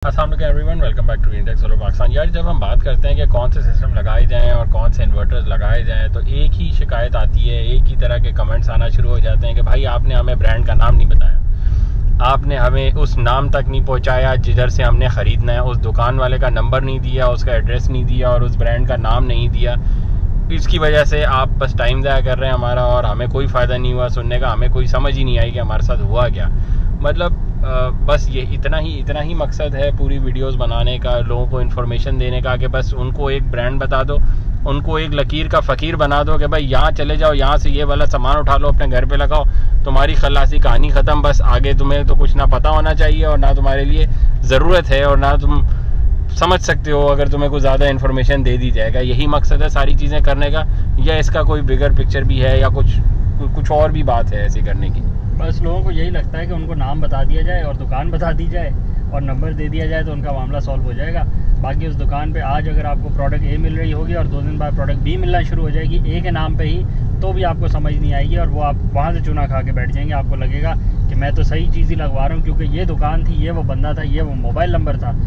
अस्सलाम वालेकुम everyone, welcome back to index solar Pakistan. यार जब हम बात करते हैं कि कौन से सिस्टम लगाए जाएं और कौन से इन्वर्टर्स लगाए जाएं तो एक ही शिकायत आती है, एक ही तरह के कमेंट्स आना शुरू हो जाते हैं कि भाई आपने हमें ब्रांड का नाम नहीं बताया, आपने हमें उस नाम तक नहीं पहुंचाया जिधर से हमने ख़रीदना है, उस दुकान वाले का नंबर नहीं दिया, उसका एड्रेस नहीं दिया और उस ब्रांड का नाम नहीं दिया। इसकी वजह से आप बस टाइम ज़ाया कर रहे हैं हमारा और हमें कोई फ़ायदा नहीं हुआ सुनने का, हमें कोई समझ ही नहीं आई कि हमारे साथ हुआ क्या। मतलब बस ये इतना ही मकसद है पूरी वीडियोस बनाने का, लोगों को इन्फॉर्मेशन देने का कि बस उनको एक ब्रांड बता दो, उनको एक लकीर का फ़कीर बना दो कि भाई यहाँ चले जाओ, यहाँ से ये वाला सामान उठा लो, अपने घर पे लगाओ, तुम्हारी खलासी कहानी ख़त्म। बस आगे तुम्हें तो कुछ ना पता होना चाहिए और ना तुम्हारे लिए ज़रूरत है और ना तुम समझ सकते हो अगर तुम्हें कुछ ज़्यादा इन्फॉर्मेशन दे दी जाएगा। यही मकसद है सारी चीज़ें करने का, या इसका कोई बिगर पिक्चर भी है या कुछ और भी बात है ऐसी करने की? बस लोगों को यही लगता है कि उनको नाम बता दिया जाए और दुकान बता दी जाए और नंबर दे दिया जाए तो उनका मामला सॉल्व हो जाएगा। बाकी उस दुकान पे आज अगर आपको प्रोडक्ट ए मिल रही होगी और 2 दिन बाद प्रोडक्ट बी मिलना शुरू हो जाएगी ए के नाम पे ही, तो भी आपको समझ नहीं आएगी और वो आप वहाँ से चूना खा के बैठ जाएंगे। आपको लगेगा कि मैं तो सही चीज़ ही लगवा रहा हूँ क्योंकि ये दुकान थी, ये वो बंदा था, ये वो मोबाइल नंबर था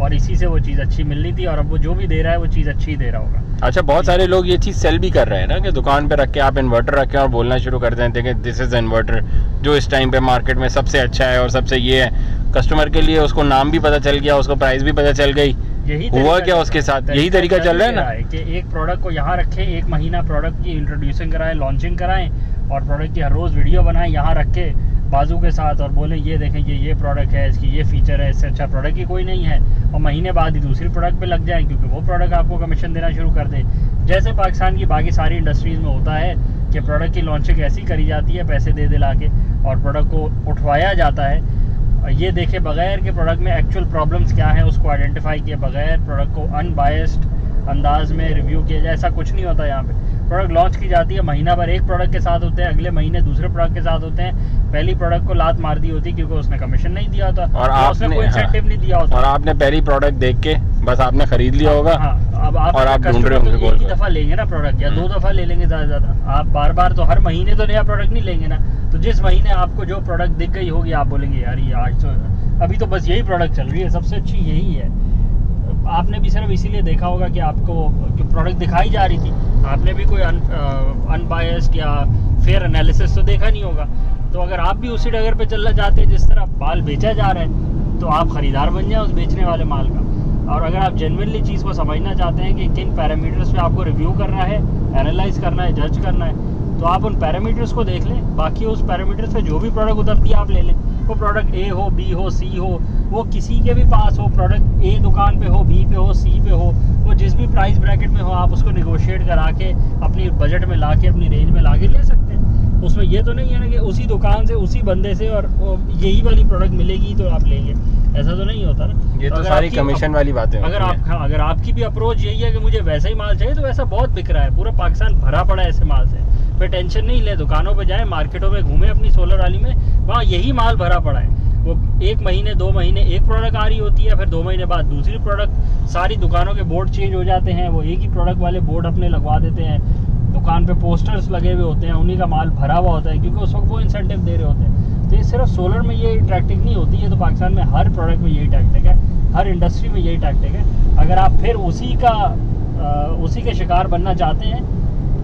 और इसी से वो चीज़ अच्छी मिलनी थी और अब वो जो भी दे रहा है वो चीज़ अच्छी ही दे रहा होगा। अच्छा, बहुत सारे लोग ये चीज़ सेल भी कर रहे हैं ना कि दुकान पे रख के आप इन्वर्टर रखें और बोलना शुरू कर दें कि दिस इज़ इन्वर्टर जो इस टाइम पे मार्केट में सबसे अच्छा है और सबसे ये है। कस्टमर के लिए उसको नाम भी पता चल गया, उसको प्राइस भी पता चल गई। यही हुआ क्या उसके साथ? यही तरीका चल रहा है ना कि एक प्रोडक्ट को यहाँ रखें, 1 महीना प्रोडक्ट की इंट्रोड्यूसिंग कराएं, लॉन्चिंग कराएं और प्रोडक्ट की हर रोज़ वीडियो बनाएं यहाँ रख के बाजू के साथ और बोलें ये देखें ये प्रोडक्ट है, इसकी ये फीचर है, इससे अच्छा प्रोडक्ट ही कोई नहीं है, और महीने बाद ही दूसरी प्रोडक्ट पे लग जाएं क्योंकि वो प्रोडक्ट आपको कमीशन देना शुरू कर दे। जैसे पाकिस्तान की बाकी सारी इंडस्ट्रीज़ में होता है कि प्रोडक्ट की लॉन्चिंग ऐसी करी जाती है पैसे दे दिला के और प्रोडक्ट को उठवाया जाता है ये देखे बगैर कि प्रोडक्ट में एक्चुअल प्रॉब्लम्स क्या हैं, उसको आइडेंटिफाई किए बगैर प्रोडक्ट को अनबायस्ड अंदाज में रिव्यू किया जाए। ऐसा कुछ नहीं होता यहाँ पे। प्रोडक्ट लॉन्च की जाती है, महीना भर एक प्रोडक्ट के साथ होते हैं, अगले महीने दूसरे प्रोडक्ट के साथ होते हैं। पहली प्रोडक्ट को लात मार दी होती क्योंकि उसने कमीशन नहीं दिया होता और आपने कोई इंसेंटिव नहीं दिया होता और आपने पहली प्रोडक्ट देख के बस आपने खरीद लिया होगा। अब आप ढूंढ रहे होंगे एक ही दफ़ा लेंगे ना प्रोडक्ट या 2 दफ़ा ले लेंगे ज़्यादा ज़्यादा। आप बार तो हर महीने तो नया प्रोडक्ट नहीं लेंगे ना। तो जिस महीने आपको जो प्रोडक्ट दिख गई होगी आप बोलेंगे यार ये आज तो अभी तो बस यही प्रोडक्ट चल रही है, सबसे अच्छी यही है। आपने भी सिर्फ इसीलिए देखा होगा कि आपको जो प्रोडक्ट दिखाई जा रही थी, आपने भी कोई अनबायस्ड या फेयर एनालिसिस तो देखा नहीं होगा। तो अगर आप भी उसी डगर पे चलना चाहते हैं जिस तरह माल बेचा जा रहा है तो आप ख़रीदार बन जाए उस बेचने वाले माल का। और अगर आप जेन्युइनली चीज़ को समझना चाहते हैं कि किन पैरामीटर्स पे आपको रिव्यू करना है, एनालाइज करना है, जज करना है, तो आप उन पैरामीटर्स को देख लें। बाकी उस पैरामीटर्स पे जो भी प्रोडक्ट उतरती है आप ले लें। वो प्रोडक्ट ए हो, बी हो, सी हो, वो किसी के भी पास हो, प्रोडक्ट ए दुकान पे हो, बी पे हो, सी पे हो, वो जिस भी प्राइस ब्रैकेट में हो, आप उसको निगोशिएट करा के अपनी बजट में ला के अपनी रेंज में ला के ले सकते हैं। उसमें ये तो नहीं है ना कि उसी दुकान से उसी बंदे से और यही वाली प्रोडक्ट मिलेगी तो आप लेंगे, ऐसा तो नहीं होता ना। ये तो सारी कमीशन वाली बातें। अगर आपकी भी अप्रोच यही है कि मुझे वैसा ही माल चाहिए तो वैसा बहुत बिक रहा है, पूरा पाकिस्तान भरा पड़ा है ऐसे माल से। फिर टेंशन नहीं ले, दुकानों पे जाए, मार्केटों में घूमे अपनी सोलर वाली में, वहाँ यही माल भरा पड़ा है। वो 1 महीने 2 महीने एक प्रोडक्ट आ रही होती है, फिर 2 महीने बाद दूसरी प्रोडक्ट। सारी दुकानों के बोर्ड चेंज हो जाते हैं, वो एक ही प्रोडक्ट वाले बोर्ड अपने लगवा देते हैं। दुकान पे पोस्टर्स लगे हुए होते हैं, उन्हीं का माल भरा हुआ होता है क्योंकि उस वक्त वो इंसेंटिव दे रहे होते हैं। तो ये सिर्फ सोलर में ये टैक्टिक नहीं होती है, तो पाकिस्तान में हर प्रोडक्ट में यही टैक्टिक है, हर इंडस्ट्री में यही टैक्टिक है। अगर आप फिर उसी के शिकार बनना चाहते हैं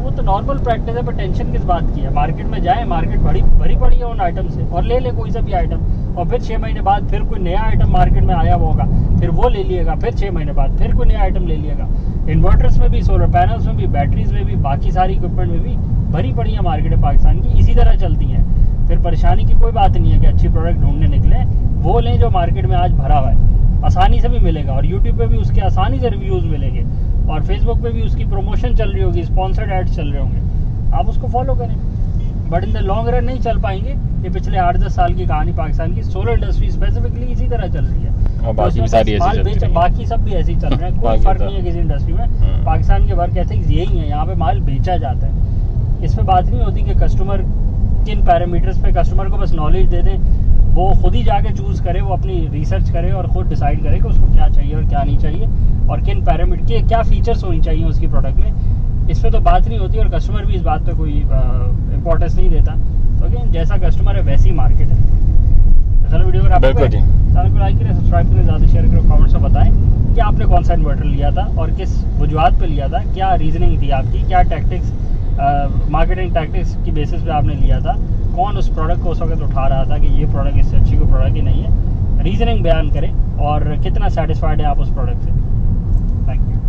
वो तो नॉर्मल प्रैक्टिस है, पर टेंशन किस बात की है। मार्केट में जाए, मार्केट भरी पड़ी है उन आइटम से और ले ले कोई सा भी आइटम, और फिर 6 महीने बाद फिर कोई नया आइटम मार्केट में आया होगा, फिर वो ले लिएगा, फिर 6 महीने बाद फिर कोई नया आइटम ले लिएगा। इन्वर्टर्स में भी, सोलर पैनल्स में भी, बैटरीज में भी, बाकी सारी इक्विपमेंट में भी भरी पड़ी है मार्केट है पाकिस्तान की, इसी तरह चलती हैं। फिर परेशानी की कोई बात नहीं है कि अच्छी प्रोडक्ट ढूंढने निकले, वो लें जो मार्केट में आज भरा हुआ है, आसानी से भी मिलेगा और यूट्यूब पे भी उसके आसानी से रिव्यूज़ मिलेंगे और फेसबुक पे भी उसकी प्रमोशन चल रही होगी, स्पॉन्सर्ड एड्स चल रहे होंगे, आप उसको फॉलो करें। But in the long run नहीं चल पाएंगे। ये पिछले 8-10 साल की कहानी पाकिस्तान की सोलर इंडस्ट्री स्पेसिफिकली इसी तरह चल रही है और बाकी सब भी ऐसे ही चल रहे हैं। कोई फर्क नहीं है किसी इंडस्ट्री में। पाकिस्तान के वर्क एथिक्स यही है, यहाँ पे माल बेचा जाता है। इसमें बात नहीं होती कि कस्टमर किन पैरामीटर्स पे, कस्टमर को बस नॉलेज दे दें, वो खुद ही जाके चूज़ करे, वो अपनी रिसर्च करे और ख़ुद डिसाइड करे कि उसको क्या चाहिए और क्या नहीं चाहिए और किन पैरामीटर के क्या फीचर्स होनी चाहिए उसकी प्रोडक्ट में। इस पर तो बात नहीं होती और कस्टमर भी इस बात पे कोई इम्पोर्टेंस नहीं देता। तो अगेन जैसा कस्टमर है वैसी मार्केट है। चलो वीडियो अगर आपको चैनल को लाइक करें, सब्सक्राइब करें, ज़्यादा शेयर करें, कमेंट्स में बताएं कि आपने कौन सा इन्वर्टर लिया था और किस वजूहत पे लिया था, क्या रीजनिंग थी आपकी, क्या टैक्टिक्स मार्केटिंग टैक्टिक्स की बेसिस पे आपने लिया था, कौन उस प्रोडक्ट को उस वक्त उठा रहा था कि ये प्रोडक्ट इससे अच्छी कोई प्रोडक्ट ही नहीं है। रीजनिंग बयान करें और कितना सेटिस्फाइड है आप उस प्रोडक्ट से। Thank you.